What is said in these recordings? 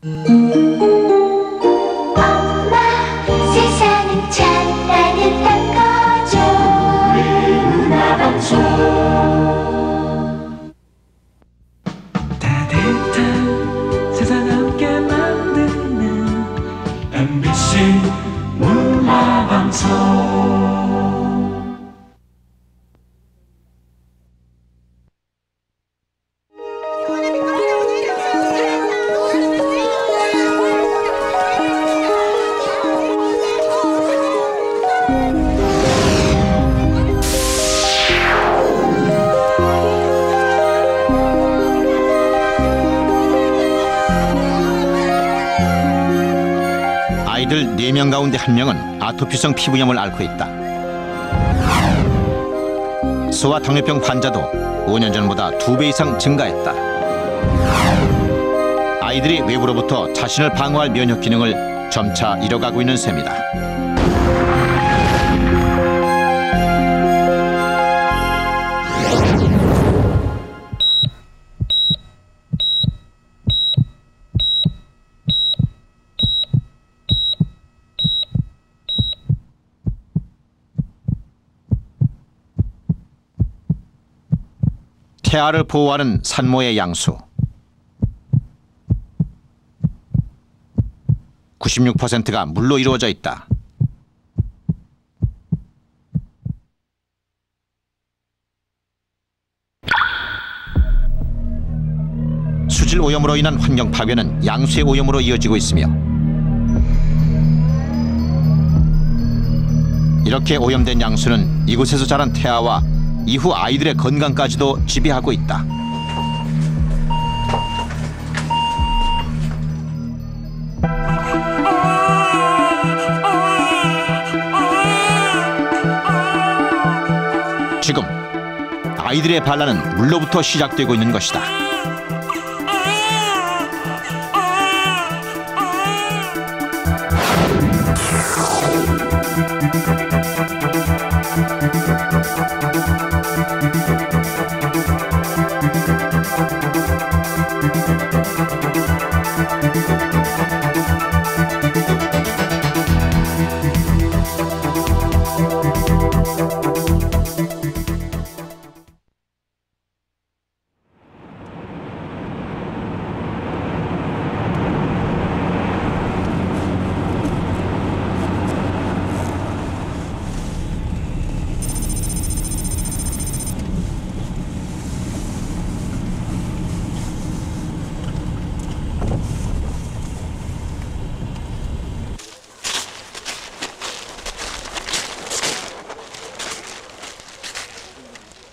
엄마, 세상은 참 따뜻한 거죠. 우리 문화방송. 따뜻한 세상 함께 만드는 MBC 문화방송. 아이들 4명 가운데 1명은 아토피성 피부염을 앓고 있다. 소아 당뇨병 환자도 5년 전보다 2배 이상 증가했다. 아이들이 외부로부터 자신을 방어할 면역 기능을 점차 잃어가고 있는 셈이다. 태아를 보호하는 산모의 양수. 96%가 물로 이루어져 있다. 수질 오염으로 인한 환경 파괴는 양수의 오염으로 이어지고 있으며, 이렇게 오염된 양수는 이곳에서 자란 태아와 이후 아이들의 건강까지도 지배하고 있다. 지금 아이들의 반란은 물로부터 시작되고 있는 것이다.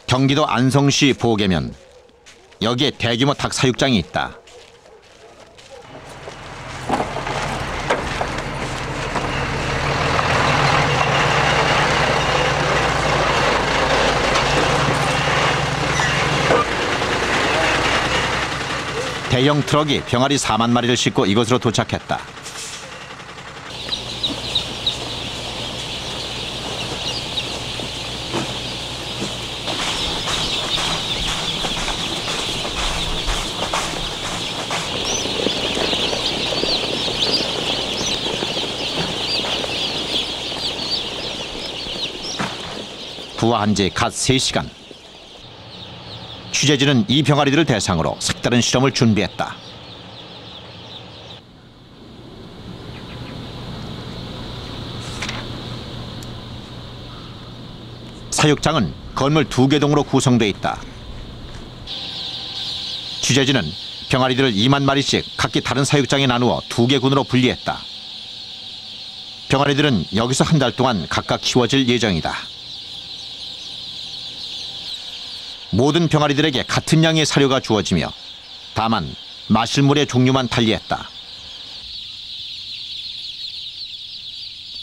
경기도 안성시 보계면, 여기에 대규모 닭 사육장이 있다. 대형 트럭이 병아리 4만 마리를 싣고 이곳으로 도착했다. 부화한 지 갓 3시간. 취재진은 이 병아리들을 대상으로 색다른 실험을 준비했다. 사육장은 건물 2개 동으로 구성되어 있다. 취재진은 병아리들을 2만 마리씩 각기 다른 사육장에 나누어 2개 군으로 분리했다. 병아리들은 여기서 한 달 동안 각각 키워질 예정이다. 모든 병아리들에게 같은 양의 사료가 주어지며, 다만 마실 물의 종류만 달리했다.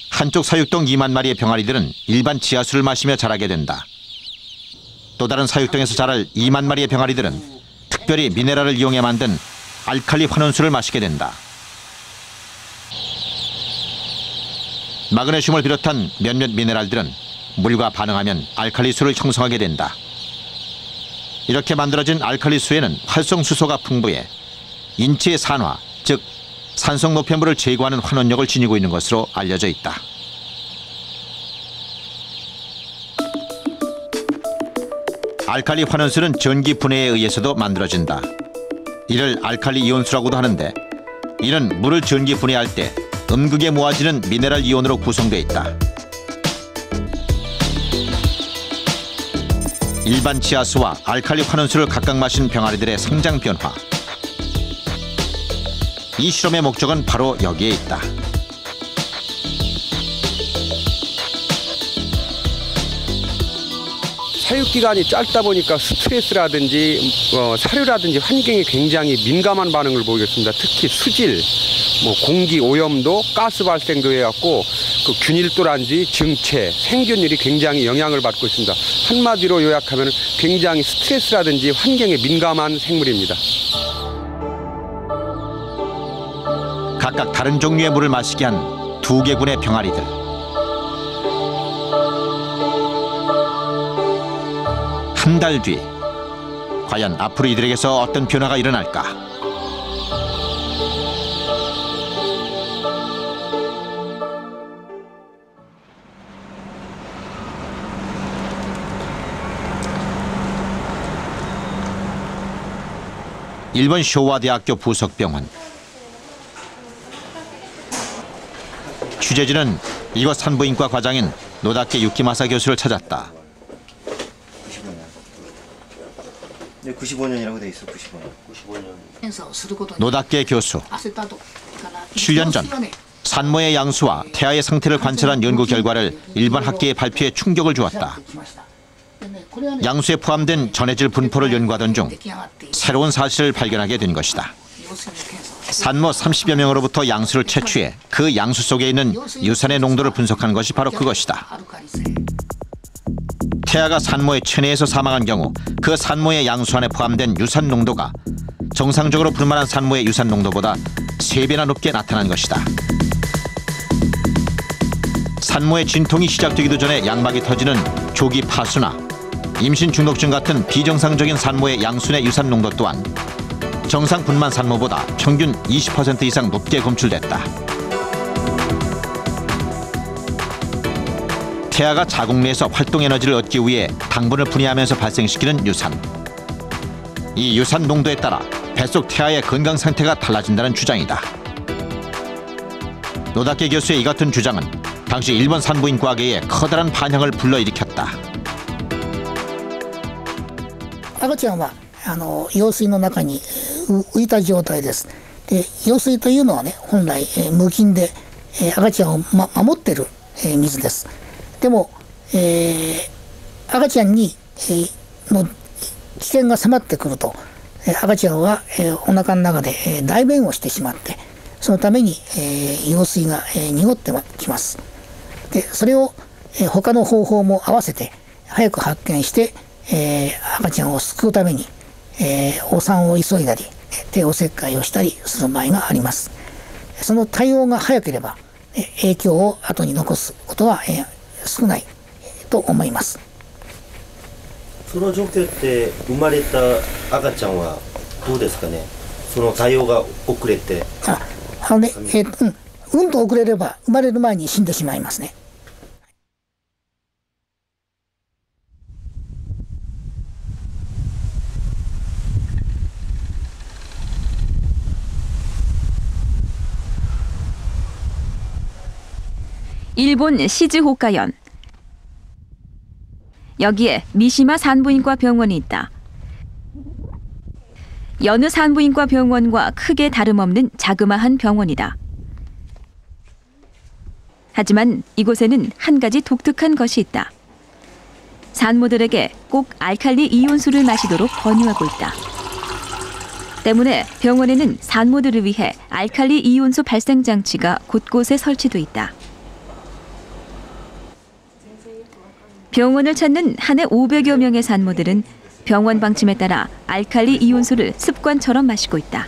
한쪽 사육동 2만 마리의 병아리들은 일반 지하수를 마시며 자라게 된다. 또 다른 사육동에서 자랄 2만 마리의 병아리들은 특별히 미네랄을 이용해 만든 알칼리 환원수를 마시게 된다. 마그네슘을 비롯한 몇몇 미네랄들은 물과 반응하면 알칼리수를 형성하게 된다. 이렇게 만들어진 알칼리수에는 활성수소가 풍부해 인체의 산화, 즉 산성 노폐물을 제거하는 환원력을 지니고 있는 것으로 알려져 있다. 알칼리 환원수는 전기 분해에 의해서도 만들어진다. 이를 알칼리 이온수라고도 하는데 이는 물을 전기 분해할 때 음극에 모아지는 미네랄 이온으로 구성되어 있다. 일반 지하수와 알칼리 환원수를 각각 마신 병아리들의 성장 변화. 이 실험의 목적은 바로 여기에 있다. 사육기간이 짧다 보니까 스트레스라든지 사료라든지 환경에 굉장히 민감한 반응을 보이겠습니다. 특히 수질, 공기 오염도, 가스 발생도 해갖고 그 균일도라든지 증체, 생존율이 굉장히 영향을 받고 있습니다. 한마디로 요약하면 굉장히 스트레스라든지 환경에 민감한 생물입니다. 각각 다른 종류의 물을 마시게 한 두 개군의 병아리들. 한 달 뒤, 과연 앞으로 이들에게서 어떤 변화가 일어날까? 일본 쇼와 대학교 부속병원. 취재진은 이곳 산부인과 과장인 노다케 유키마사 교수를 찾았다. 95년이라고 돼 있어. 95년. 노다케 교수. 7년 전 산모의 양수와 태아의 상태를 관찰한 연구 결과를 일본 학계에 발표해 충격을 주었다. 양수에 포함된 전해질 분포를 연구하던 중 새로운 사실을 발견하게 된 것이다. 산모 30여 명으로부터 양수를 채취해 그 양수 속에 있는 유산의 농도를 분석한 것이 바로 그것이다. 태아가 산모의 체내에서 사망한 경우 그 산모의 양수 안에 포함된 유산 농도가 정상적으로 불만한 산모의 유산 농도보다 3배나 높게 나타난 것이다. 산모의 진통이 시작되기도 전에 양막이 터지는 조기 파수나 임신 중독증 같은 비정상적인 산모의 양수 내 유산 농도 또한 정상 분만 산모보다 평균 20% 이상 높게 검출됐다. 태아가 자궁 내에서 활동 에너지를 얻기 위해 당분을 분해하면서 발생시키는 유산. 이 유산 농도에 따라 뱃속 태아의 건강 상태가 달라진다는 주장이다. 노다케 교수의 이 같은 주장은 당시 일본 산부인과계에 커다란 반향을 불러일으켰다. 赤ちゃんは羊水の中に浮いた状態です。で、羊水というのはね、本来無菌で赤ちゃんを守ってる水です。でも、赤ちゃんにの危険が迫ってくると、赤ちゃんはお腹の中で大便をしてしまって、そのために羊水が濁ってきます。で、それを他の方法も合わせて早く発見して、赤ちゃんを救うために、お産を急いだり帝王切開をしたりする場合があります。その対応が早ければ影響を後に残すことは少ないと思います。その状況って生まれた赤ちゃんはどうですかね。その対応が遅れて。うんと遅れれば生まれる前に死んでしまいますね。일본 시즈호카현. 여기에 미시마 산부인과 병원이 있다. 여느 산부인과 병원과 크게 다름없는 자그마한 병원이다. 하지만 이곳에는 한 가지 독특한 것이 있다. 산모들에게 꼭 알칼리 이온수를 마시도록 권유하고 있다. 때문에 병원에는 산모들을 위해 알칼리 이온수 발생 장치가 곳곳에 설치돼 있다. 병원을 찾는 한 해 500여 명의 산모들은 병원 방침에 따라 알칼리 이온수를 습관처럼 마시고 있다.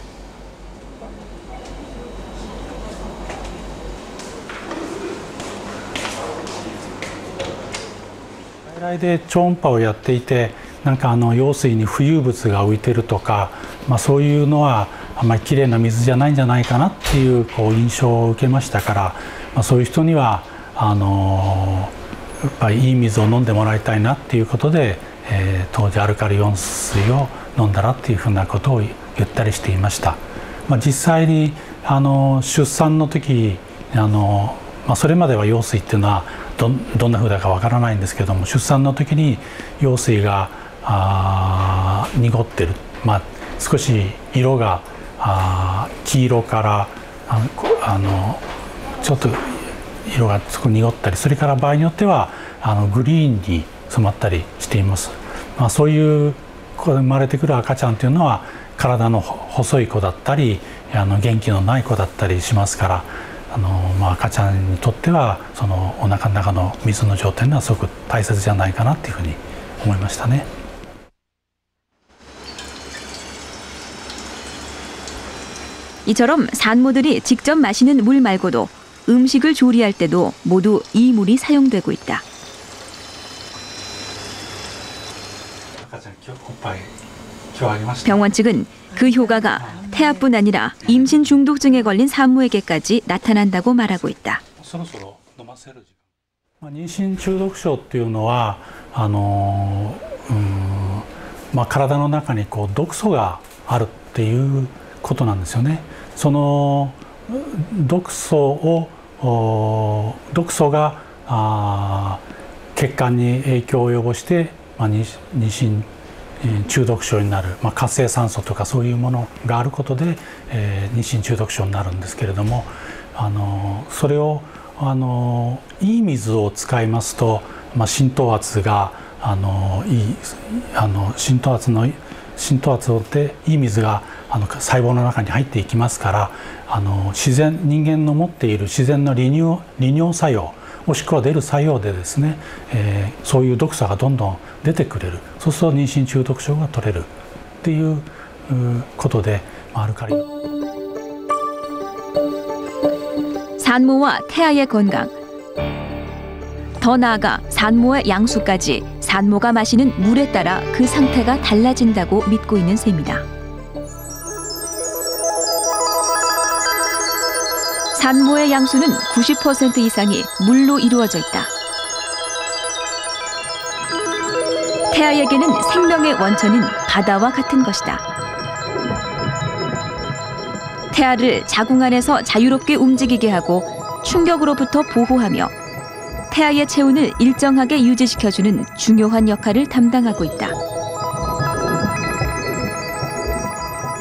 外来で超音波をやっていて、なんか羊水に浮遊物が浮いてるとか、そういうのはあんまりきれいな水じゃないんじゃないかなっていう印象を受けましたから、そういう人にはやっぱりいい水を飲んでもらいたいなっていうことで、当時アルカリイオン水を飲んだらっていうふうなことを言ったりしていました。実際に出産の時それまでは羊水っていうのはどんな風だかわからないんですけども、出産の時に羊水が濁ってる、少し色が黄色からちょっと色が濁ったり、それから場合によってはグリーンに染まったりしています。そういう生まれてくる赤ちゃんというのは体の細い子だったり元気のない子だったりしますから、赤ちゃんにとってはそのお腹の中の水の状態がすごく大切じゃないかなっていうふうに思いましたね。이처럼 산모들이 직접 마시는 물 말고도 음식을 조리할 때도 모두 이 물이 사용되고 있다. 병원 측은 그 효과가 태아뿐 아니라 임신 중독증에 걸린 산모에게까지 나타난다고 말하고 있다. 妊娠中毒症っていうのは体の中に毒素があるっていうことなんですよね。その毒素が血管に影響を及ぼして妊娠中毒症になる、活性酸素とかそういうものがあることで、妊娠中毒症になるんですけれども、それをいい水を使いますと、浸透圧が浸透圧でいい水が細胞の中に入っていきますから、人間の持っている自然の利尿作用もしくは出る作用でですね、そういう毒素がどんどん出てくれる。そうすると妊娠中毒症が取れるっていうことで、アルカリ。 산모와 태아의 건강, 더 나아가 산모의 양수까지 산모가 마시는 물에 따라 그 상태가 달라진다고 믿고 있는 셈이다. 산모의 양수는 90% 이상이 물로 이루어져 있다. 태아에게는 생명의 원천인 바다와 같은 것이다. 태아를 자궁 안에서 자유롭게 움직이게 하고 충격으로부터 보호하며 태아의 체온을 일정하게 유지시켜주는 중요한 역할을 담당하고 있다.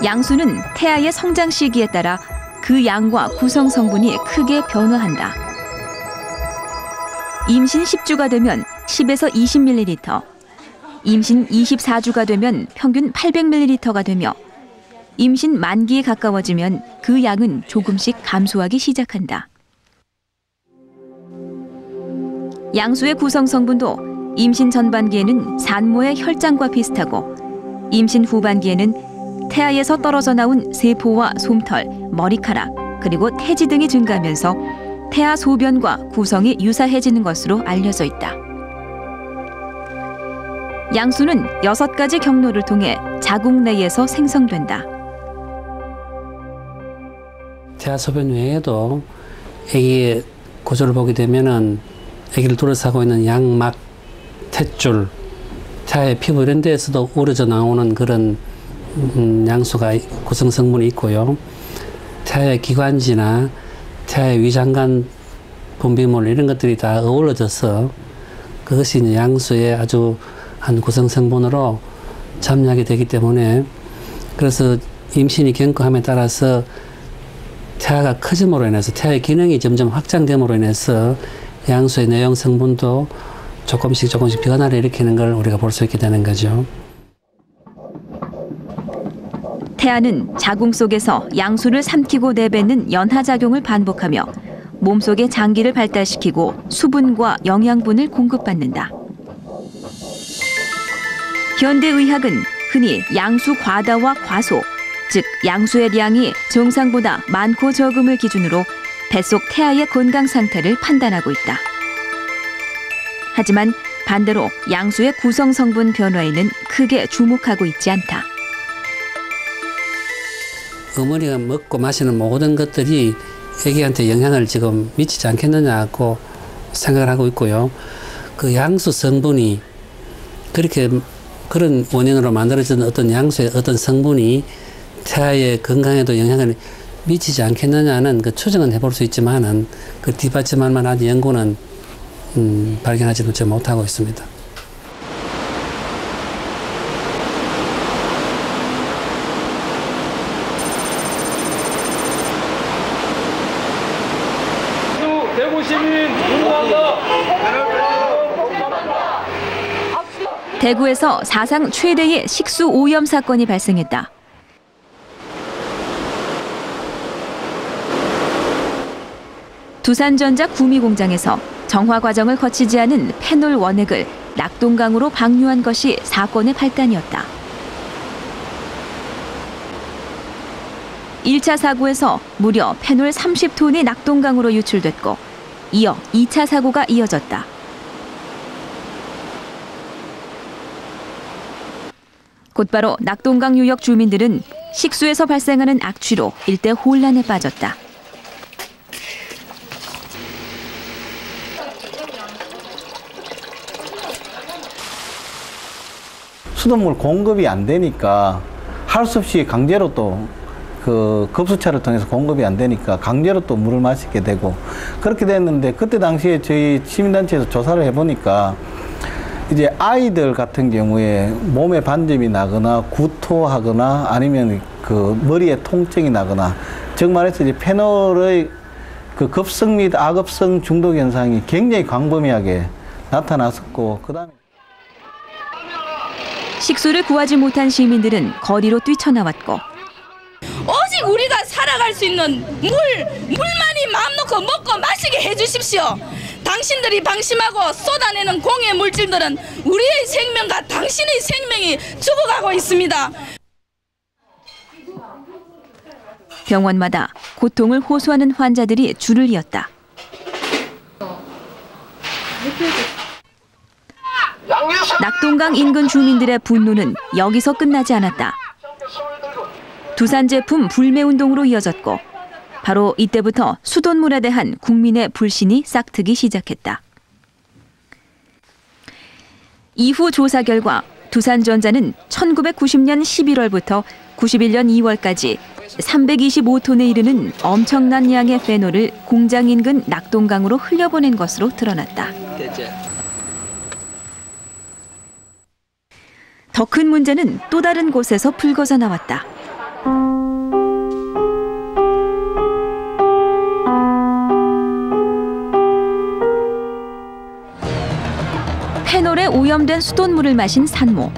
양수는 태아의 성장 시기에 따라 그 양과 구성 성분이 크게 변화한다. 임신 10주가 되면 10에서 20ml, 임신 24주가 되면 평균 800ml가 되며 임신 만기에 가까워지면 그 양은 조금씩 감소하기 시작한다. 양수의 구성 성분도 임신 전반기에는 산모의 혈장과 비슷하고 임신 후반기에는 태아에서 떨어져 나온 세포와 솜털, 머리카락, 그리고 태지 등이 증가하면서 태아 소변과 구성이 유사해지는 것으로 알려져 있다. 양수는 6가지 경로를 통해 자궁 내에서 생성된다. 태아 소변 외에도 아기의 구조를 보게 되면은 아기를 둘러싸고 있는 양막, 탯줄, 태아의 피부 이런 데에서도 우러져 나오는 그런 양수가 구성 성분이 있고요. 태아의 기관지나 태아의 위장관 분비물 이런 것들이 다 어우러져서 그것이 이제 양수의 아주 한 구성 성분으로 참여하게 되기 때문에, 그래서 임신이 경과함에 따라서 태아가 커짐으로 인해서 태아의 기능이 점점 확장됨으로 인해서 양수의 내용 성분도 조금씩 변화를 일으키는 걸 우리가 볼 수 있게 되는 거죠. 태아는 자궁 속에서 양수를 삼키고 내뱉는 연하작용을 반복하며 몸속의 장기를 발달시키고 수분과 영양분을 공급받는다. 현대의학은 흔히 양수 과다와 과소, 즉 양수의 양이 정상보다 많고 적음을 기준으로 뱃속 태아의 건강 상태를 판단하고 있다. 하지만 반대로 양수의 구성 성분 변화에는 크게 주목하고 있지 않다. 어머니가 먹고 마시는 모든 것들이 애기한테 영향을 지금 미치지 않겠느냐고 생각을 하고 있고요. 그 양수 성분이 그런 원인으로 만들어진 어떤 양수의 어떤 성분이 태아의 건강에도 영향을 미치지 않겠느냐는 그 추정은 해볼 수 있지만은 그 뒷받침할 만한 연구는 발견하지 못하고 있습니다. 대구 시민 운동한다. 대구에서 사상 최대의 식수 오염 사건이 발생했다. 두산전자 구미공장에서 정화 과정을 거치지 않은 페놀 원액을 낙동강으로 방류한 것이 사건의 발단이었다. 1차 사고에서 무려 페놀 30톤이 낙동강으로 유출됐고 이어 2차 사고가 이어졌다. 곧바로 낙동강 유역 주민들은 식수에서 발생하는 악취로 일대 혼란에 빠졌다. 수돗물 공급이 안 되니까 할 수 없이 강제로 또 그 급수차를 통해서 공급이 안 되니까 강제로 또 물을 마시게 되고 그렇게 됐는데 그때 당시에 저희 시민단체에서 조사를 해보니까 이제 아이들 같은 경우에 몸에 반점이 나거나 구토하거나 아니면 그 머리에 통증이 나거나 즉 말해서 이제 페놀의 그 급성 및 아급성 중독 현상이 굉장히 광범위하게 나타났었고 그다음에 식수를 구하지 못한 시민들은 거리로 뛰쳐나왔고 오직 우리가 살아갈 수 있는 물만이 마음 놓고 먹고 마시게 해주십시오. 당신들이 방심하고 쏟아내는 공해 물질들은 우리의 생명과 당신의 생명이 죽어가고 있습니다. 병원마다 고통을 호소하는 환자들이 줄을 이었다. 낙동강 인근 주민들의 분노는 여기서 끝나지 않았다. 두산 제품 불매운동으로 이어졌고 바로 이때부터 수돗물에 대한 국민의 불신이 싹트기 시작했다. 이후 조사 결과 두산전자는 1990년 11월부터 91년 2월까지 325톤에 이르는 엄청난 양의 페놀을 공장 인근 낙동강으로 흘려보낸 것으로 드러났다. 더 큰 문제는 또 다른 곳에서 불거져 나왔다. 페놀에 오염된 수돗물을 마신 산모.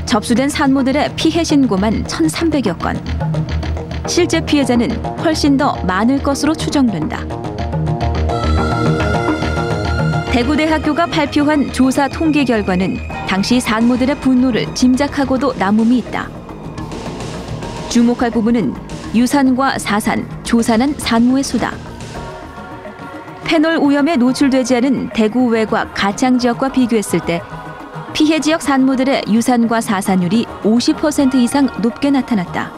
접수된 산모들의 피해 신고만 1,300여 건. 실제 피해자는 훨씬 더 많을 것으로 추정된다. 대구대학교가 발표한 조사 통계 결과는 당시 산모들의 분노를 짐작하고도 남음이 있다. 주목할 부분은 유산과 사산, 조산한 산모의 수다. 페놀 오염에 노출되지 않은 대구 외곽 가창 지역과 비교했을 때 피해 지역 산모들의 유산과 사산율이 50% 이상 높게 나타났다.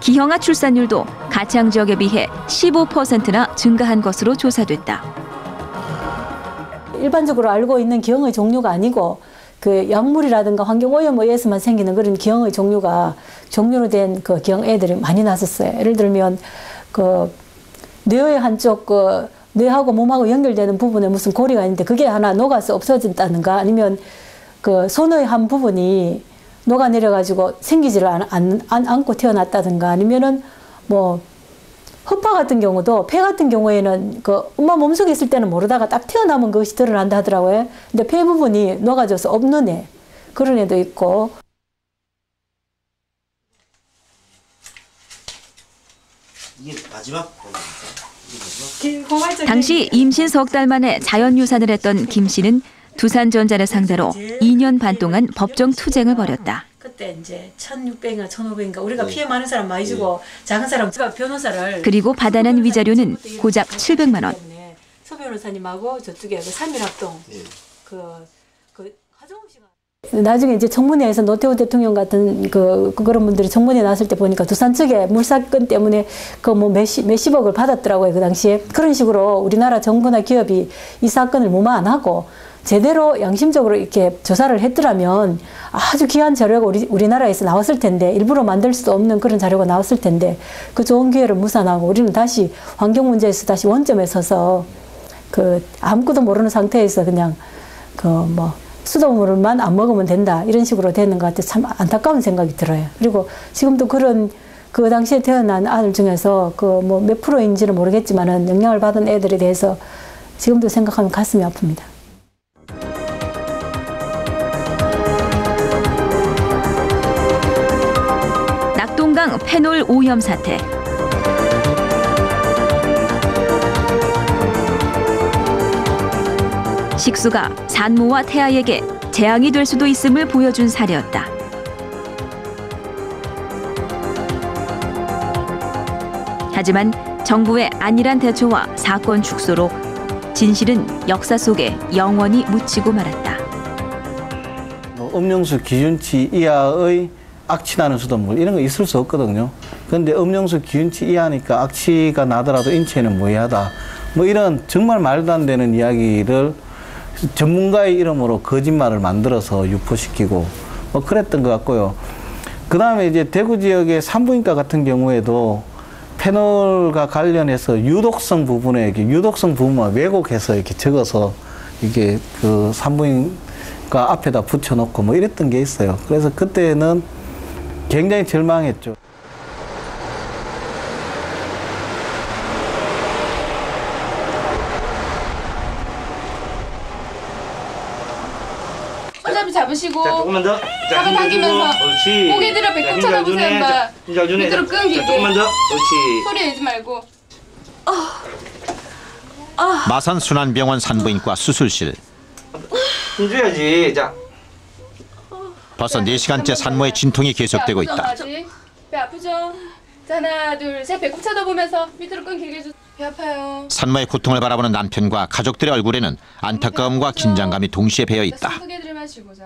기형아 출산율도 가창 지역에 비해 15%나 증가한 것으로 조사됐다. 일반적으로 알고 있는 기형의 종류가 아니고 그 약물이라든가 환경오염에 의해서만 생기는 그런 기형의 종류로 된 그 기형 애들이 많이 났었어요. 예를 들면 그 뇌의 한쪽 그 뇌하고 몸하고 연결되는 부분에 무슨 고리가 있는데 그게 하나 녹아서 없어진다든가 아니면 그 손의 한 부분이 녹아내려가지고 생기지를 않고 태어났다든가 아니면은 뭐 흑파 같은 경우도 폐 같은 경우에는 그 엄마 몸속에 있을 때는 모르다가 딱 태어나면 그것이 드러난다 하더라고요. 근데 폐 부분이 녹아져서 없는 애 그런 애도 있고. 이게 마지막 당시 임신 석 달 만에 자연유산을 했던 김 씨는 두산전자를 상대로 2년 반 동안 법정 투쟁을 벌였다. 그때 이제 1,600인가 1,500인가 우리가 피해 많은 사람 많이 주고 작은 사람 변호사를 그리고 받아낸 위자료는 고작 700만 원. 서 변호사님하고 저쪽에 그 3.1합동 그 하정우 씨가 나중에 이제 청문회에서 노태우 대통령 같은 그런 분들이 청문회 나왔을 때 보니까 두산 측에 물사건 때문에 그 뭐 몇십억을 받았더라고요. 그 당시에. 그런 식으로 우리나라 정부나 기업이 이 사건을 무마 안 하고 제대로 양심적으로 이렇게 조사를 했더라면 아주 귀한 자료가 우리나라에서 나왔을 텐데, 일부러 만들 수도 없는 그런 자료가 나왔을 텐데, 그 좋은 기회를 무산하고 우리는 다시 환경 문제에서 다시 원점에 서서 아무것도 모르는 상태에서 그냥 수돗물만 안 먹으면 된다, 이런 식으로 되는 것 같아서 참 안타까운 생각이 들어요. 그리고 지금도 그 당시에 태어난 아들 중에서 몇 프로인지는 모르겠지만은 영향을 받은 애들에 대해서 지금도 생각하면 가슴이 아픕니다. 낙동강 페놀 오염 사태. 식수가 산모와 태아에게 재앙이 될 수도 있음을 보여준 사례였다. 하지만 정부의 안일한 대처와 사건 축소로 진실은 역사 속에 영원히 묻히고 말았다. 음용수 기준치 이하의 악취나는 수돗물 이런 거 있을 수 없거든요. 그런데 음용수 기준치 이하니까 악취가 나더라도 인체에는 무해하다. 이런 정말 말도 안 되는 이야기를 전문가의 이름으로 거짓말을 만들어서 유포시키고 그랬던 것 같고요. 그 다음에 이제 대구 지역의 산부인과 같은 경우에도 페놀과 관련해서 유독성 부분만 왜곡해서 이렇게 적어서 이게 그 산부인과 앞에다 붙여놓고 이랬던 게 있어요. 그래서 그때는 굉장히 절망했죠. 손잡이 잡으시고 자, 조금만 더. 잡아당기면서 옳지. 고개 들어 배꼽 쳐다보세요. 엄마. 힘 주네. 밑으로 끈기게. 조금만 더. 옳지. 소리 내지 말고. 마산 순환병원 산부인과 수술실. 힘줘야지. 자. 벌써 4시간째 산모의 진통이 계속되고 있다. 배 아프죠? 자, 하나, 둘, 셋. 배꼽 쳐다보면서 밑으로 끈 길게 줘. 배 아파요. 산모의 고통을 바라보는 남편과 가족들의 얼굴에는 안타까움과 긴장감이 동시에 배어 있다. 크게 들이마시고 자.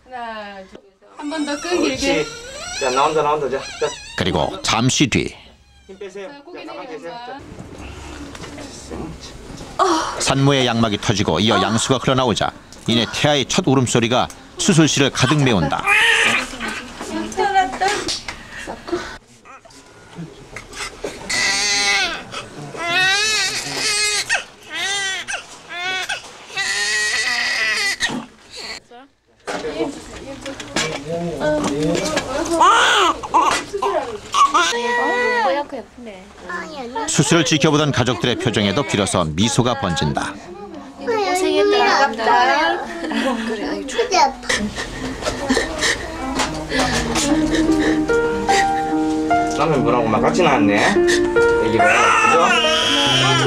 하나, 둘, 한 번 더 끈 길게. 자, 나온다. 자. 그리고 잠시 뒤 힘 빼세요. 고개 내리면서. 산모의 양막이 터지고 이어 양수가 흘러나오자 이내 태아의 첫 울음소리가 수술실을 가득 메운다. 수술을 지켜보던 가족들의 표정에도 비로소 미소가 번진다. 고생했다. 아깝다. 그래, 아이 죽지 아파. 남편 뭐라고 막 같이 나왔네. 애기가.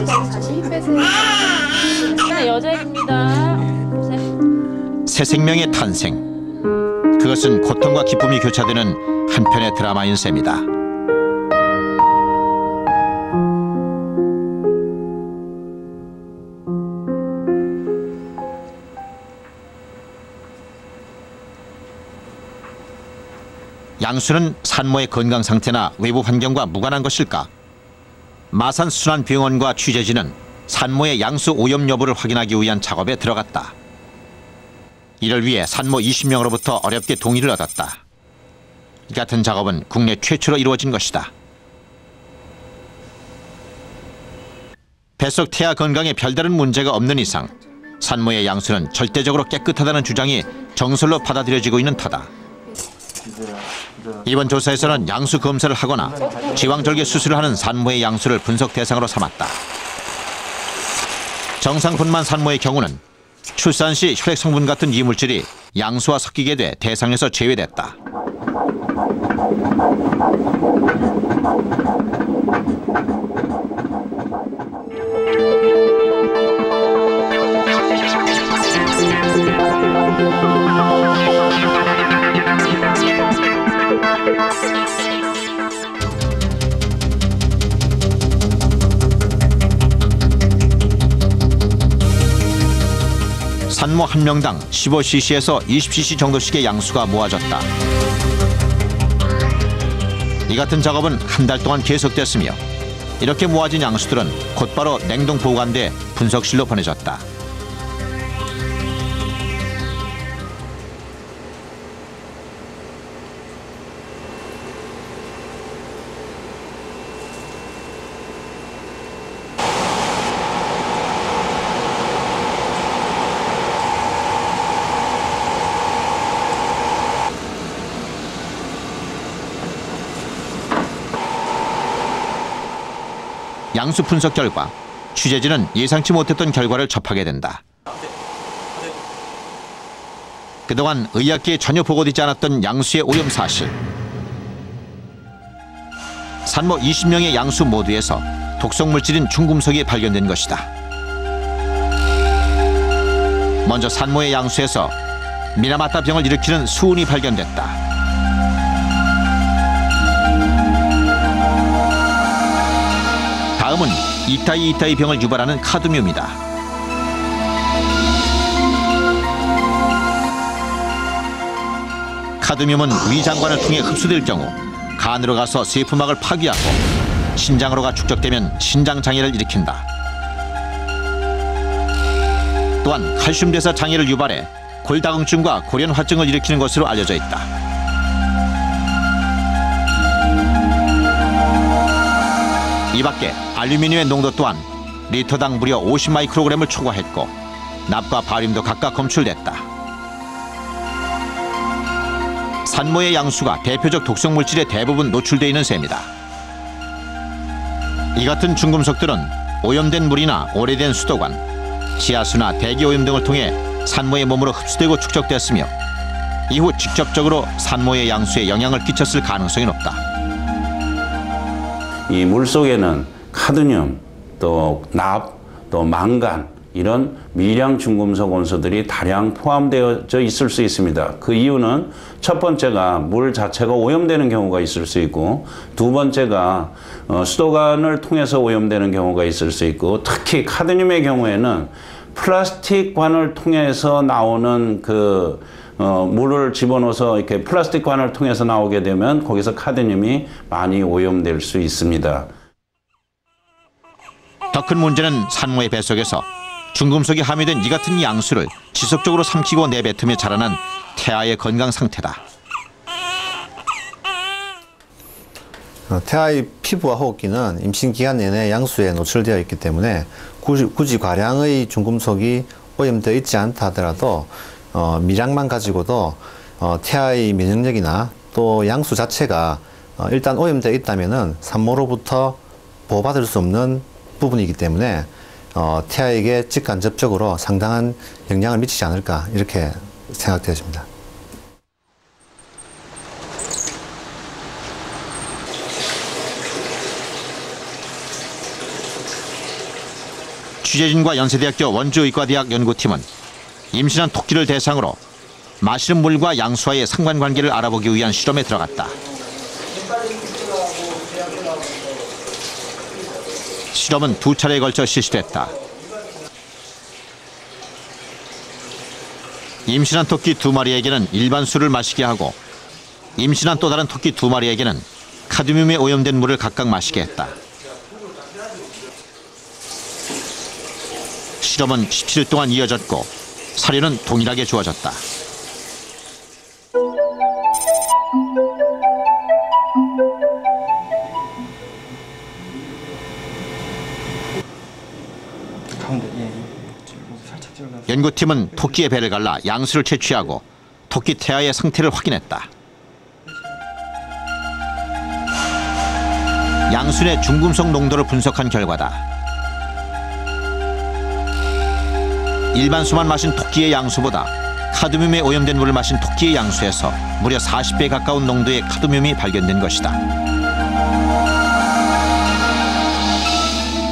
그죠? 힘 빼세요. 나 여자입니다. 새 생명의 탄생. 그것은 고통과 기쁨이 교차되는 한편의 드라마인 셈이다. 양수는 산모의 건강 상태나 외부 환경과 무관한 것일까? 마산 순환병원과 취재진은 산모의 양수 오염 여부를 확인하기 위한 작업에 들어갔다. 이를 위해 산모 20명으로부터 어렵게 동의를 얻었다. 이 같은 작업은 국내 최초로 이루어진 것이다. 뱃속 태아 건강에 별다른 문제가 없는 이상 산모의 양수는 절대적으로 깨끗하다는 주장이 정설로 받아들여지고 있는 터다. 이번 조사에서는 양수 검사를 하거나 지왕절개 수술을 하는 산모의 양수를 분석 대상으로 삼았다. 정상분만 산모의 경우는 출산 시 혈액 성분 같은 이물질이 양수와 섞이게 돼 대상에서 제외됐다. 산모 한 명당 15cc에서 20cc 정도씩의 양수가 모아졌다. 이 같은 작업은 한 달 동안 계속됐으며 이렇게 모아진 양수들은 곧바로 냉동 보관돼 분석실로 보내졌다. 양수 분석 결과 취재진은 예상치 못했던 결과를 접하게 된다. 그동안 의학계에 전혀 보고되지 않았던 양수의 오염 사실. 산모 20명의 양수 모두에서 독성 물질인 중금속이 발견된 것이다. 먼저 산모의 양수에서 미나마타 병을 일으키는 수은이 발견됐다. 다음은 이타이 병을 유발하는 카드뮴이다. 카드뮴은 위장관을 통해 흡수될 경우 간으로 가서 세포막을 파괴하고 신장으로 가 축적되면 신장장애를 일으킨다. 또한 칼슘 대사 장애를 유발해 골다공증과 골연화증을 일으키는 것으로 알려져 있다. 이 밖에 알루미늄의 농도 또한 리터당 무려 50마이크로그램을 초과했고 납과 바륨도 각각 검출됐다. 산모의 양수가 대표적 독성 물질에 대부분 노출되어 있는 셈이다. 이 같은 중금속들은 오염된 물이나 오래된 수도관, 지하수나 대기오염 등을 통해 산모의 몸으로 흡수되고 축적됐으며 이후 직접적으로 산모의 양수에 영향을 끼쳤을 가능성이 높다. 이 물 속에는 카드뮴, 또 납, 또 망간 이런 미량 중금속 원소들이 다량 포함되어져 있을 수 있습니다. 그 이유는 첫 번째가 물 자체가 오염되는 경우가 있을 수 있고 두 번째가 수도관을 통해서 오염되는 경우가 있을 수 있고 특히 카드뮴의 경우에는 플라스틱관을 통해서 나오는 물을 집어넣어서 이렇게 플라스틱관을 통해서 나오게 되면 거기서 카드뮴이 많이 오염될 수 있습니다. 더 큰 문제는 산모의 뱃속에서 중금속이 함유된 이 같은 양수를 지속적으로 삼키고 내뱉으며 자라난 태아의 건강 상태다. 태아의 피부와 호흡기는 임신 기간 내내 양수에 노출되어 있기 때문에 굳이 과량의 중금속이 오염되어 있지 않다 하더라도 미량만 가지고도 태아의 면역력이나 또 양수 자체가 일단 오염되어 있다면은 산모로부터 보호받을 수 없는 부분이기 때문에 태아에게 직간접적으로 상당한 영향을 미치지 않을까 이렇게 생각되어집니다. 취재진과 연세대학교 원주의과대학 연구팀은 임신한 토끼를 대상으로 마시는 물과 양수와의 상관관계를 알아보기 위한 실험에 들어갔다. 실험은 2차례에 걸쳐 실시됐다. 임신한 토끼 2마리에게는 일반 술을 마시게 하고 임신한 또 다른 토끼 2마리에게는 카드뮴에 오염된 물을 각각 마시게 했다. 실험은 17일 동안 이어졌고 사료는 동일하게 주어졌다. 연구팀은 토끼의 배를 갈라 양수를 채취하고 토끼 태아의 상태를 확인했다. 양수 내 중금속 농도를 분석한 결과다. 일반 수만 마신 토끼의 양수보다 카드뮴에 오염된 물을 마신 토끼의 양수에서 무려 40배 가까운 농도의 카드뮴이 발견된 것이다.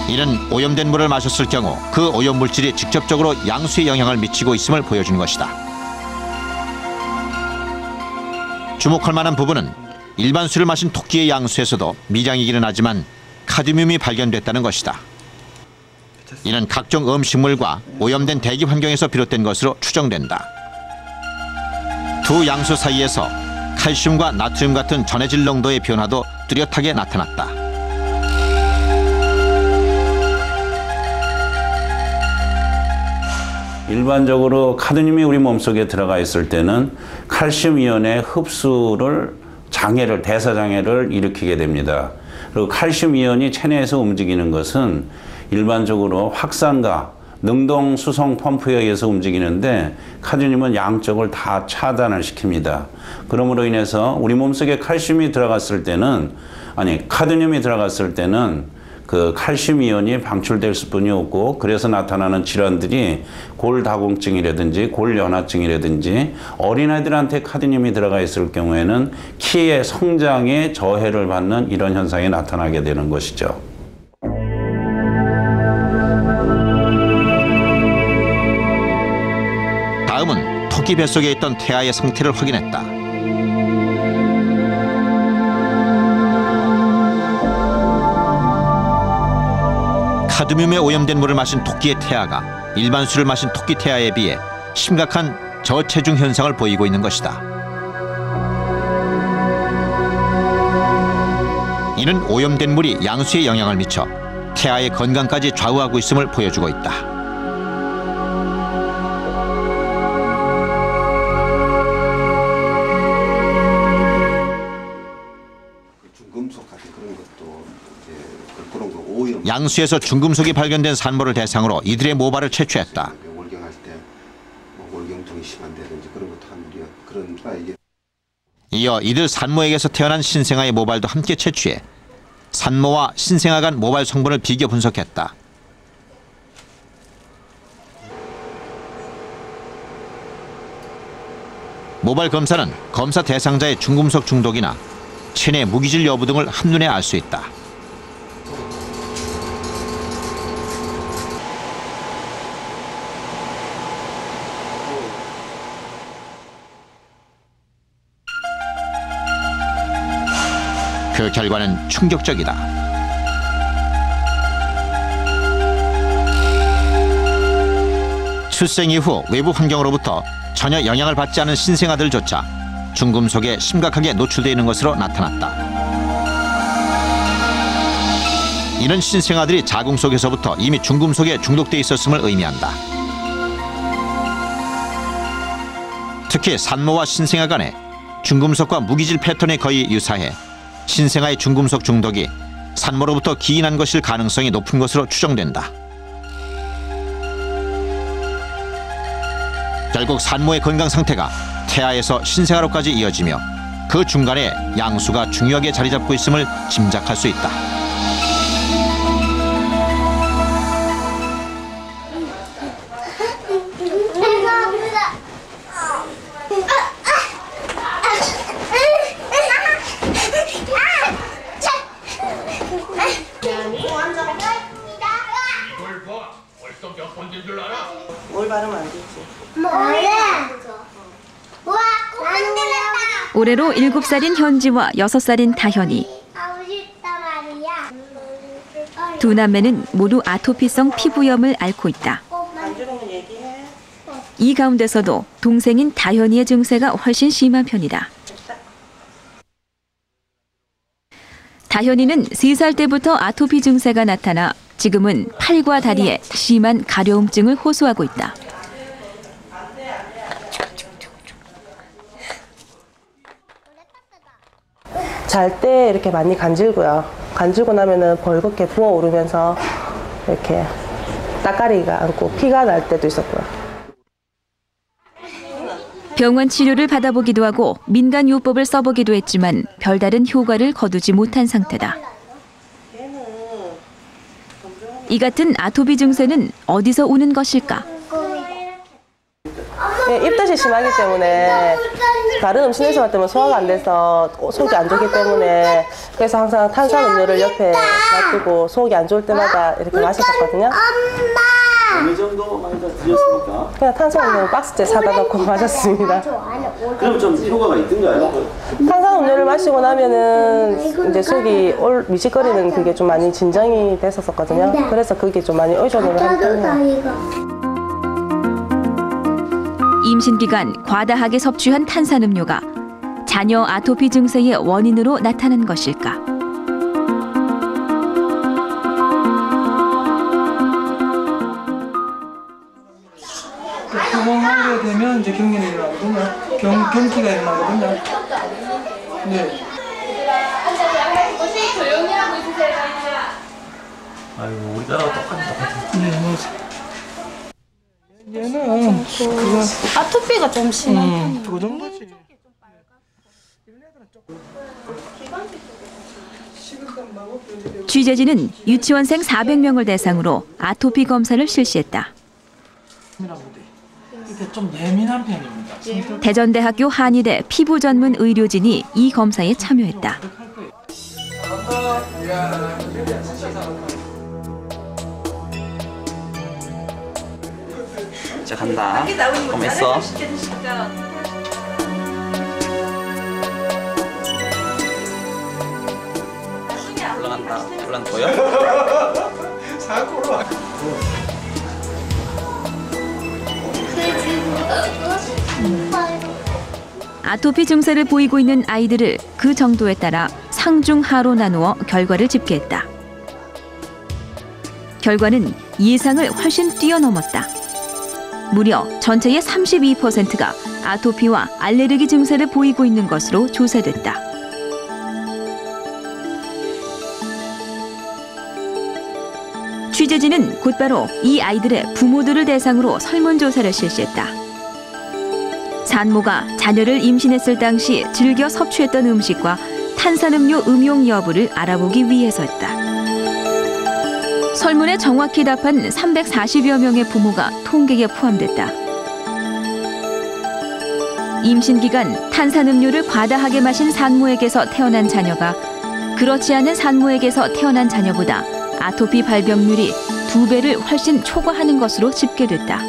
이는 오염된 물을 마셨을 경우 그 오염 물질이 직접적으로 양수에 영향을 미치고 있음을 보여주는 것이다. 주목할 만한 부분은 일반 술을 마신 토끼의 양수에서도 미량이기는 하지만 카드뮴이 발견됐다는 것이다. 이는 각종 음식물과 오염된 대기 환경에서 비롯된 것으로 추정된다. 두 양수 사이에서 칼슘과 나트륨 같은 전해질 농도의 변화도 뚜렷하게 나타났다. 일반적으로 카드뮴이 우리 몸속에 들어가 있을 때는 칼슘 이온의 흡수를 대사 장애를 일으키게 됩니다. 그리고 칼슘 이온이 체내에서 움직이는 것은 일반적으로 확산과 능동 수송 펌프에 의해서 움직이는데 카드뮴은 양쪽을 다 차단을 시킵니다. 그러므로 인해서 우리 몸속에 카드뮴이 들어갔을 때는 그 칼슘 이온이 방출될 수뿐이 없고, 그래서 나타나는 질환들이 골다공증이라든지 골연화증이라든지, 어린아이들한테 카드뮴이 들어가 있을 경우에는 키의 성장에 저해를 받는 이런 현상이 나타나게 되는 것이죠. 다음은 토끼 뱃속에 있던 태아의 상태를 확인했다. 카드뮴에 오염된 물을 마신 토끼의 태아가 일반 술을 마신 토끼 태아에 비해 심각한 저체중 현상을 보이고 있는 것이다. 이는 오염된 물이 양수에 영향을 미쳐 태아의 건강까지 좌우하고 있음을 보여주고 있다. 양수에서 중금속이 발견된 산모를 대상으로 이들의 모발을 채취했다. 이어 이들 산모에게서 태어난 신생아의 모발도 함께 채취해 산모와 신생아 간 모발 성분을 비교 분석했다. 모발 검사는 검사 대상자의 중금속 중독이나 체내 무기질 여부 등을 한눈에 알 수 있다. 그 결과는 충격적이다. 출생 이후 외부 환경으로부터 전혀 영향을 받지 않은 신생아들조차 중금속에 심각하게 노출되어 있는 것으로 나타났다. 이는 신생아들이 자궁 속에서부터 이미 중금속에 중독돼 있었음을 의미한다. 특히 산모와 신생아 간의 중금속과 무기질 패턴에 거의 유사해 신생아의 중금속 중독이 산모로부터 기인한 것일 가능성이 높은 것으로 추정된다. 결국 산모의 건강 상태가 태아에서 신생아로까지 이어지며 그 중간에 양수가 중요하게 자리 잡고 있음을 짐작할 수 있다. 뭘 바르면 안 되지? 올해로 7살인 현지와 6살인 다현이. 두 남매는 모두 아토피성 피부염을 앓고 있다. 이 가운데서도 동생인 다현이의 증세가 훨씬 심한 편이다. 다현이는 3살 때부터 아토피 증세가 나타나 지금은 팔과 다리에 심한 가려움증을 호소하고 있다. 잘 때 이렇게 많이 간질고요. 간질고 나면은 벌겋게 부어오르면서 이렇게 따까리가 앉고 피가 날 때도 있었고요. 병원 치료를 받아보기도 하고 민간요법을 써보기도 했지만 별다른 효과를 거두지 못한 상태다. 이 같은 아토피 증세는 어디서 오는 것일까? 입덧이 심하기 때문에 다른 음식 냄새 맡으면 소화가 안 돼서 속이 안 좋기 때문에 그래서 항상 탄산음료를 옆에 놔두고 속이 안 좋을 때마다 이렇게 마셨었거든요. 어느 정도 많이 다 드셨습니까? 그냥 탄산음료 박스째 사다 놓고 마셨습니다. 그럼 좀 효과가 있던가요? 탄산음료를 마시고 나면은 이제 속이 미식거리는 그게 좀 많이 진정이 됐었거든요. 그래서 그게 좀 많이 의존을 한 편이에요. 임신 기간 과다하게 섭취한 탄산음료가 자녀 아토피 증세의 원인으로 나타난 것일까? 표방하게 되면 이제 경련이 일어나거든요. 경기가 일어나거든요. 네. 조용히 하고 있으세요. 아이고 우리 딸하고 똑같아. 네, 맞아. 얘는 그거 아토피가 좀 심한 편이에요. 그 정도지. 취재진은 유치원생 400명을 대상으로 아토피 검사를 실시했다. 이게 좀 예민한 편입니다. 대전대학교 한의대 피부 전문 의료진이 이 검사에 참여했다. 자 간다. 그럼 했어. 올라간다. 올라간 거야? 사고로. 아토피 증세를 보이고 있는 아이들을 그 정도에 따라 상중하로 나누어 결과를 집계했다. 결과는 예상을 훨씬 뛰어넘었다. 무려 전체의 32%가 아토피와 알레르기 증세를 보이고 있는 것으로 조사됐다. 취재진은 곧바로 이 아이들의 부모들을 대상으로 설문조사를 실시했다. 산모가 자녀를 임신했을 당시 즐겨 섭취했던 음식과 탄산음료 음용 여부를 알아보기 위해서였다. 설문에 정확히 답한 340여 명의 부모가 통계에 포함됐다. 임신 기간 탄산음료를 과다하게 마신 산모에게서 태어난 자녀가 그렇지 않은 산모에게서 태어난 자녀보다 아토피 발병률이 2배를 훨씬 초과하는 것으로 집계됐다.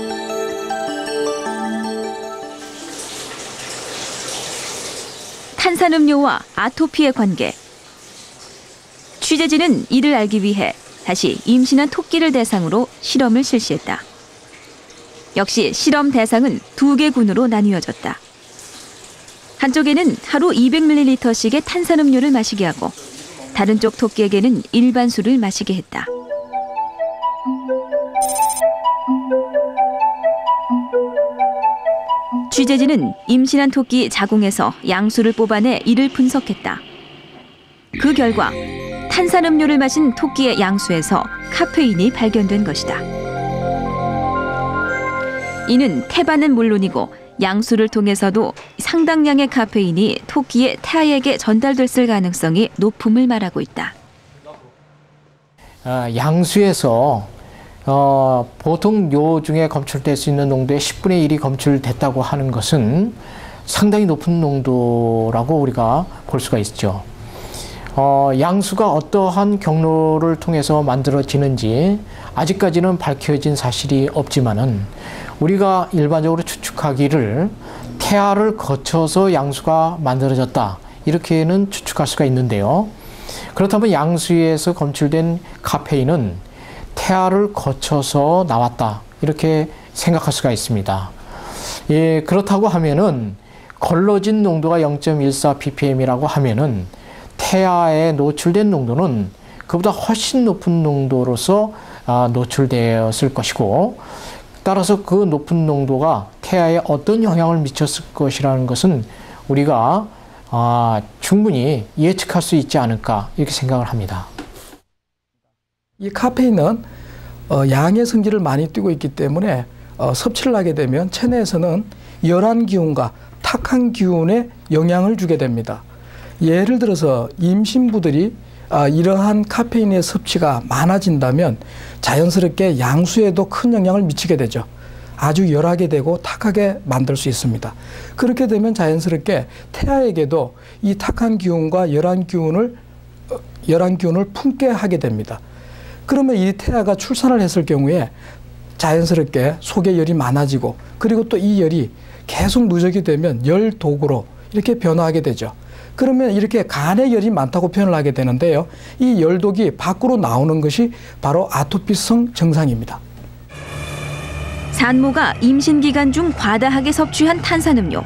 탄산음료와 아토피의 관계. 취재진은 이를 알기 위해 다시 임신한 토끼를 대상으로 실험을 실시했다. 역시 실험 대상은 2개 군으로 나뉘어졌다. 한쪽에는 하루 200ml씩의 탄산음료를 마시게 하고 다른 쪽 토끼에게는 일반 술을 마시게 했다. 취재진은 임신한 토끼 자궁에서 양수를 뽑아내 이를 분석했다. 그 결과 탄산음료를 마신 토끼의 양수에서 카페인이 발견된 것이다. 이는 태반은 물론이고 양수를 통해서도 상당량의 카페인이 토끼의 태아에게 전달됐을 가능성이 높음을 말하고 있다. 양수에서 보통 요 중에 검출될 수 있는 농도의 10분의 1이 검출됐다고 하는 것은 상당히 높은 농도라고 우리가 볼 수가 있죠. 양수가 어떠한 경로를 통해서 만들어지는지 아직까지는 밝혀진 사실이 없지만은 우리가 일반적으로 추측하기를 태아를 거쳐서 양수가 만들어졌다 이렇게는 추측할 수가 있는데요. 그렇다면 양수에서 검출된 카페인은 태아를 거쳐서 나왔다 이렇게 생각할 수가 있습니다. 예, 그렇다고 하면은 걸러진 농도가 0.14 ppm이라고 하면은 태아에 노출된 농도는 그보다 훨씬 높은 농도로서 노출되었을 것이고 따라서 그 높은 농도가 태아에 어떤 영향을 미쳤을 것이라는 것은 우리가 충분히 예측할 수 있지 않을까 이렇게 생각을 합니다. 이 카페인은 양의 성질을 많이 띠고 있기 때문에 섭취를 하게 되면 체내에서는 열한 기운과 탁한 기운에 영향을 주게 됩니다. 예를 들어서 임신부들이 이러한 카페인의 섭취가 많아진다면 자연스럽게 양수에도 큰 영향을 미치게 되죠. 아주 열하게 되고 탁하게 만들 수 있습니다. 그렇게 되면 자연스럽게 태아에게도 이 탁한 기운과 열한 기운을 품게 하게 됩니다. 그러면 이 태아가 출산을 했을 경우에 자연스럽게 속에 열이 많아지고 그리고 또 이 열이 계속 누적이 되면 열독으로 이렇게 변화하게 되죠. 그러면 이렇게 간에 열이 많다고 표현을 하게 되는데요. 이 열독이 밖으로 나오는 것이 바로 아토피성 증상입니다. 산모가 임신 기간 중 과다하게 섭취한 탄산음료.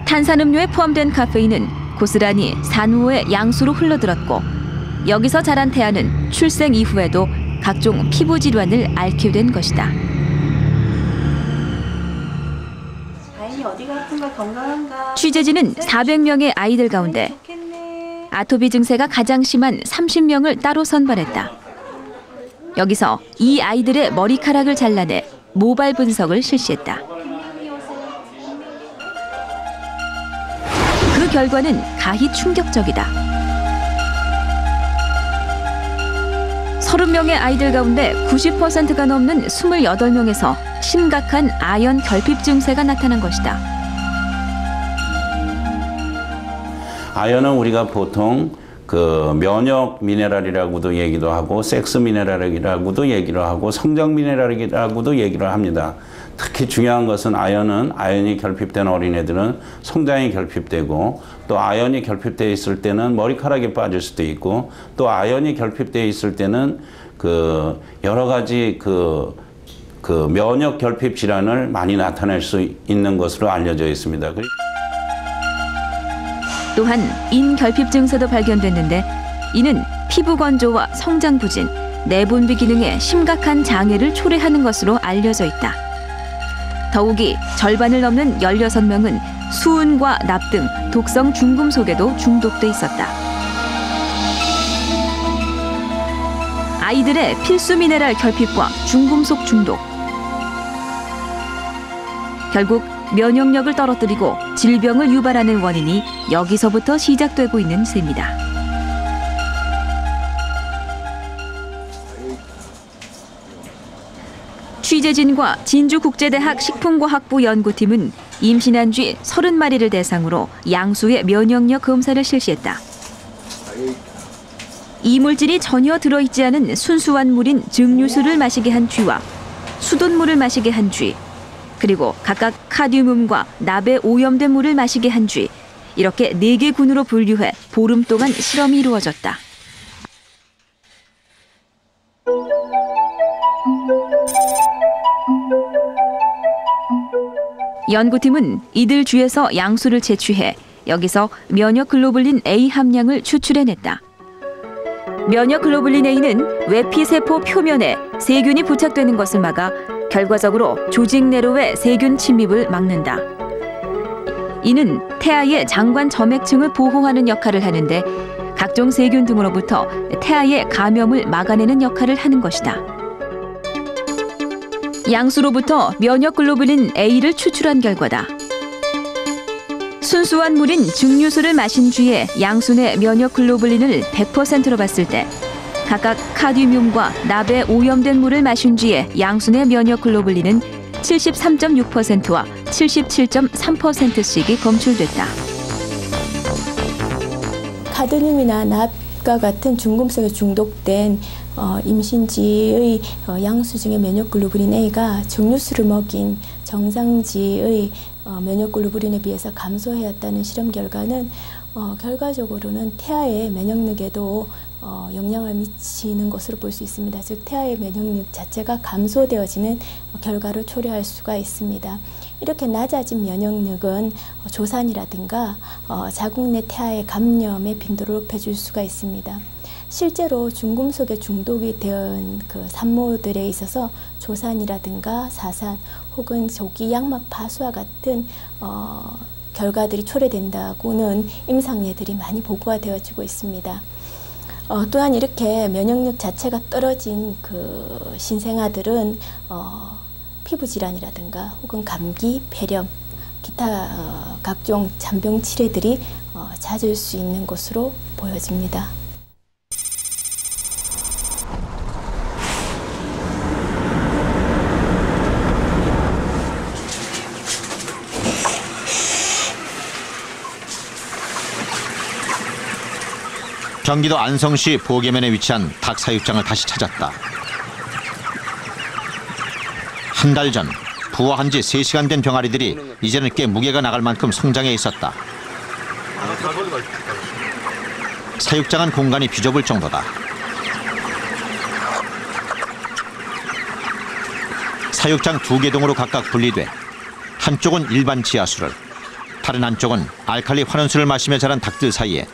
탄산음료에 포함된 카페인은 고스란히 산모의 양수로 흘러들었고 여기서 자란 태아는 출생 이후에도 각종 피부 질환을 앓게 된 것이다. 다행히 어디가 아픈가 건강한가. 취재진은 400명의 아이들 가운데 아토피 증세가 가장 심한 30명을 따로 선발했다. 여기서 이 아이들의 머리카락을 잘라내 모발 분석을 실시했다. 그 결과는 가히 충격적이다. 30명의 아이들 가운데 90%가 넘는 28명에서 심각한 아연 결핍 증세가 나타난 것이다. 아연은 우리가 보통 그 면역 미네랄이라고도 얘기도 하고 섹스 미네랄이라고도 얘기를 하고 성장 미네랄이라고도 얘기를 합니다. 특히 중요한 것은 아연이 결핍된 어린애들은 성장이 결핍되고 또 아연이 결핍되어 있을 때는 머리카락이 빠질 수도 있고 또 아연이 결핍되어 있을 때는 그 여러 가지 그 면역 결핍 질환을 많이 나타낼 수 있는 것으로 알려져 있습니다. 또한 인결핍 증세도 발견됐는데 이는 피부 건조와 성장 부진, 내분비 기능에 심각한 장애를 초래하는 것으로 알려져 있다. 더욱이 절반을 넘는 16명은 수은과 납 등 독성 중금속에도 중독돼 있었다. 아이들의 필수 미네랄 결핍과 중금속 중독. 결국 면역력을 떨어뜨리고 질병을 유발하는 원인이 여기서부터 시작되고 있는 셈이다. 취재진과 진주국제대학 식품과학부 연구팀은 임신한 쥐 30마리를 대상으로 양수의 면역력 검사를 실시했다. 이물질이 전혀 들어있지 않은 순수한 물인 증류수를 마시게 한 쥐와 수돗물을 마시게 한 쥐, 그리고 각각 카드뮴과 납에 오염된 물을 마시게 한 쥐, 이렇게 4개 군으로 분류해 보름 동안 실험이 이루어졌다. 연구팀은 이들 쥐에서 양수를 채취해 여기서 면역글로불린 A 함량을 추출해냈다. 면역글로불린 A는 외피세포 표면에 세균이 부착되는 것을 막아 결과적으로 조직 내로의 세균 침입을 막는다. 이는 태아의 장관 점액층을 보호하는 역할을 하는데 각종 세균 등으로부터 태아의 감염을 막아내는 역할을 하는 것이다. 양수로부터 면역글로불린 A를 추출한 결과다. 순수한 물인 증류수를 마신 쥐의 양수 내 면역글로불린을 100%로 봤을 때 각각 카드뮴과 납에 오염된 물을 마신 쥐의 양수 내 면역글로불린은 73.6%와 77.3%씩이 검출됐다. 카드뮴이나 납과 같은 중금속에 중독된 임신쥐의 양수 중에 면역글로불린 A가 증류수를 먹인 정상쥐의 면역글로불린에 비해서 감소해왔다는 실험 결과는 결과적으로는 태아의 면역력에도 영향을 미치는 것으로 볼 수 있습니다. 즉 태아의 면역력 자체가 감소되어지는 결과를 초래할 수가 있습니다. 이렇게 낮아진 면역력은 조산이라든가 자궁 내 태아의 감염의 빈도를 높여줄 수가 있습니다. 실제로 중금속에 중독이 된 그 산모들에 있어서 조산이라든가 사산 혹은 조기 양막 파수와 같은 결과들이 초래된다고는 임상예들이 많이 보고가 되어지고 있습니다. 또한 이렇게 면역력 자체가 떨어진 그 신생아들은 피부 질환이라든가 혹은 감기, 폐렴, 기타 각종 잔병 치레들이 잦을 수 있는 것으로 보여집니다. 경기도 안성시 보계면에 위치한 닭 사육장을 다시 찾았다. 한 달 전 부화한 지 3시간 된 병아리들이 이제는 꽤 무게가 나갈 만큼 성장해 있었다. 사육장은 공간이 비좁을 정도다. 사육장 2개 동으로 각각 분리돼 한쪽은 일반 지하수를, 다른 한쪽은 알칼리 환원수를 마시며 자란 닭들 사이에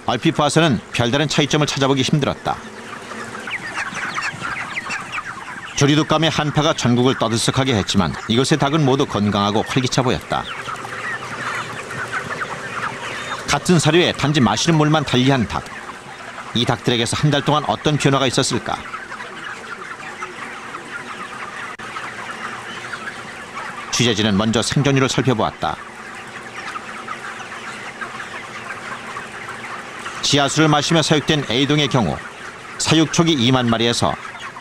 얼핏 봐서는 별다른 차이점을 찾아보기 힘들었다. 조리독감의 한파가 전국을 떠들썩하게 했지만 이곳의 닭은 모두 건강하고 활기차 보였다. 같은 사료에 단지 마시는 물만 달리한 닭. 이 닭들에게서 한 달 동안 어떤 변화가 있었을까? 취재진은 먼저 생존율을 살펴보았다. 지하수를 마시며 사육된 A동의 경우 사육 초기 2만 마리에서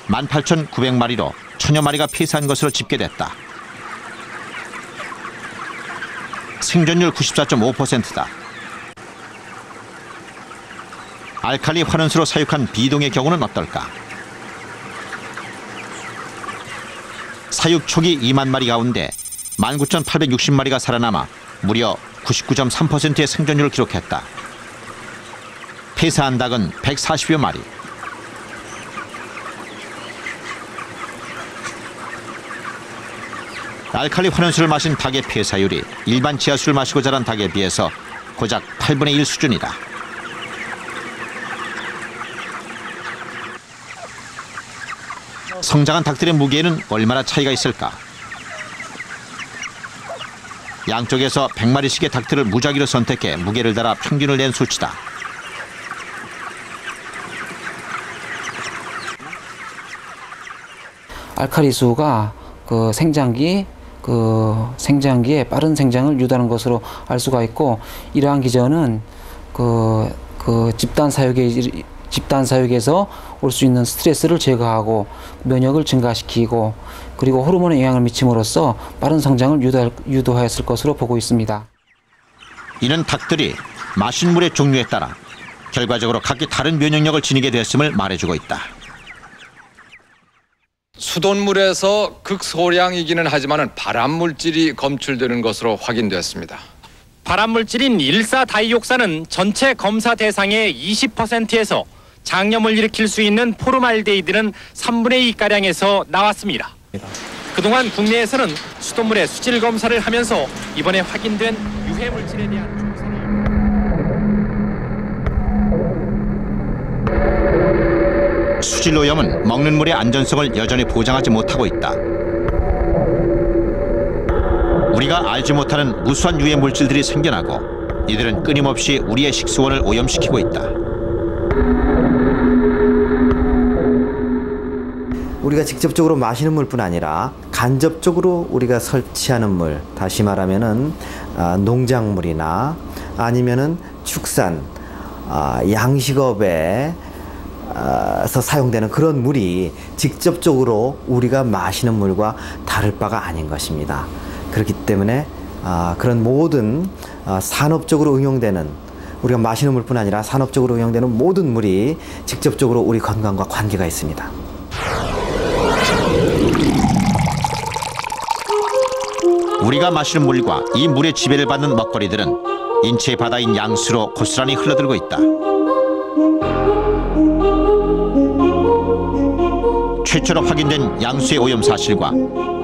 18,900마리로 1000여 마리가 폐사한 것으로 집계됐다. 생존율 94.5%다. 알칼리 환원수로 사육한 B동의 경우는 어떨까? 사육 초기 2만 마리 가운데 19,860마리가 살아남아 무려 99.3%의 생존율을 기록했다. 폐사한 닭은 140여 마리. 알칼리 환원수를 마신 닭의 폐사율이 일반 지하수를 마시고 자란 닭에 비해서 고작 8분의 1 수준이다. 성장한 닭들의 무게에는 얼마나 차이가 있을까? 양쪽에서 100마리씩의 닭들을 무작위로 선택해 무게를 달아 평균을 낸 수치다. 알칼리수가 생장기에 빠른 생장을 유도하는 것으로 알 수가 있고, 이러한 기전은 집단 사육에서 올 수 있는 스트레스를 제거하고 면역을 증가시키고, 그리고 호르몬에 영향을 미침으로써 빠른 성장을 유도하였을 것으로 보고 있습니다. 이는 닭들이 마신 물의 종류에 따라 결과적으로 각기 다른 면역력을 지니게 됐음을 말해주고 있다. 수돗물에서 극소량이기는 하지만 발암물질이 검출되는 것으로 확인됐습니다. 발암물질인 일사다이옥산은 전체 검사 대상의 20%에서 장염을 일으킬 수 있는 포르말데히드는 3분의 2가량에서 나왔습니다. 그동안 국내에서는 수돗물의 수질 검사를 하면서 이번에 확인된 유해물질에 대한 수질오염은 먹는 물의 안전성을 여전히 보장하지 못하고 있다. 우리가 알지 못하는 무수한 유해 물질들이 생겨나고 이들은 끊임없이 우리의 식수원을 오염시키고 있다. 우리가 직접적으로 마시는 물뿐 아니라 간접적으로 우리가 설치하는 물, 다시 말하면은 농작물이나 아니면은 축산, 양식업에 서 사용되는 그런 물이 직접적으로 우리가 마시는 물과 다를 바가 아닌 것입니다. 그렇기 때문에 그런 모든 산업적으로 응용되는, 우리가 마시는 물뿐 아니라 산업적으로 응용되는 모든 물이 직접적으로 우리 건강과 관계가 있습니다. 우리가 마시는 물과 이 물의 지배를 받는 먹거리들은 인체의 바다인 양수로 고스란히 흘러들고 있다. 최초로 확인된 양수의 오염 사실과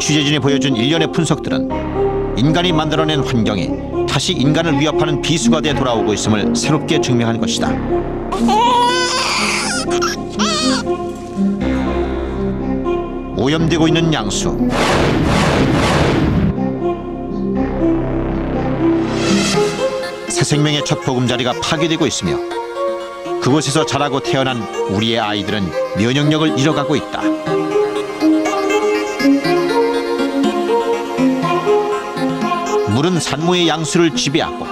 취재진이 보여준 일련의 분석들은 인간이 만들어낸 환경이 다시 인간을 위협하는 비수가 돼 돌아오고 있음을 새롭게 증명한 것이다. 오염되고 있는 양수. 새 생명의 첫 보금자리가 파괴되고 있으며 그곳에서 자라고 태어난 우리의 아이들은 면역력을 잃어가고 있다. 물은 산모의 양수를 지배하고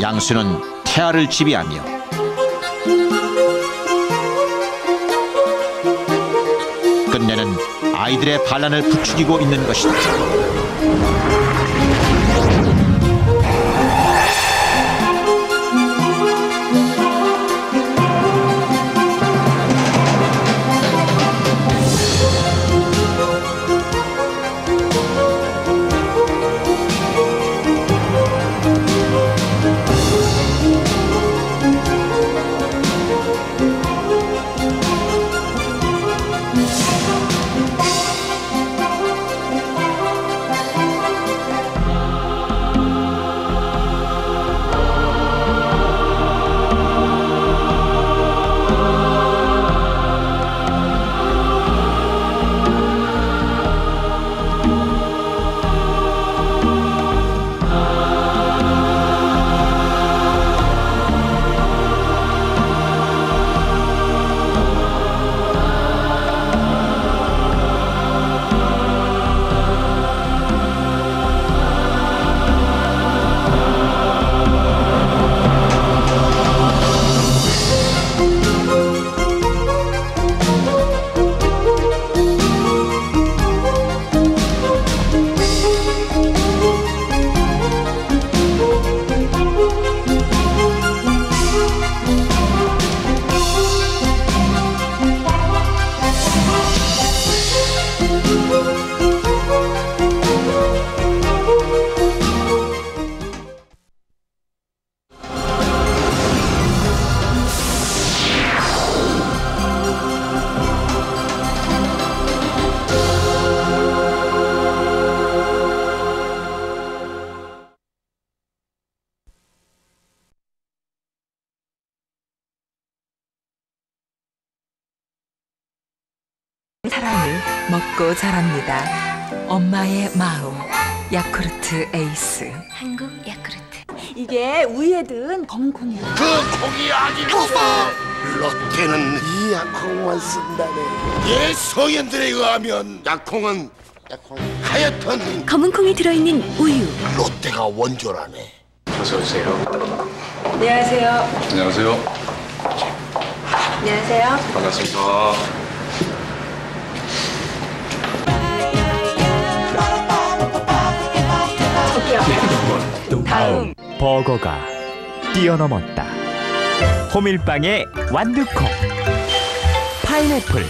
양수는 태아를 지배하며 끝내는 아이들의 반란을 부추기고 있는 것이다. 먹고 자랍니다. 엄마의 마음 야쿠르트 에이스. 한국 야쿠르트. 이게 우유에 든 검은 콩이야. 그 콩이 아니고 롯데는 이 약콩만 쓴다네. 예, 서현들에 의하면 약콩은 하얗던 검은 콩이 들어있는 우유. 롯데가 원조라네. 어서 오세요. 안녕하세요. 안녕하세요. 안녕하세요. 반갑습니다. 다음 버거가 뛰어넘었다. 호밀빵의 완두콩, 파인애플,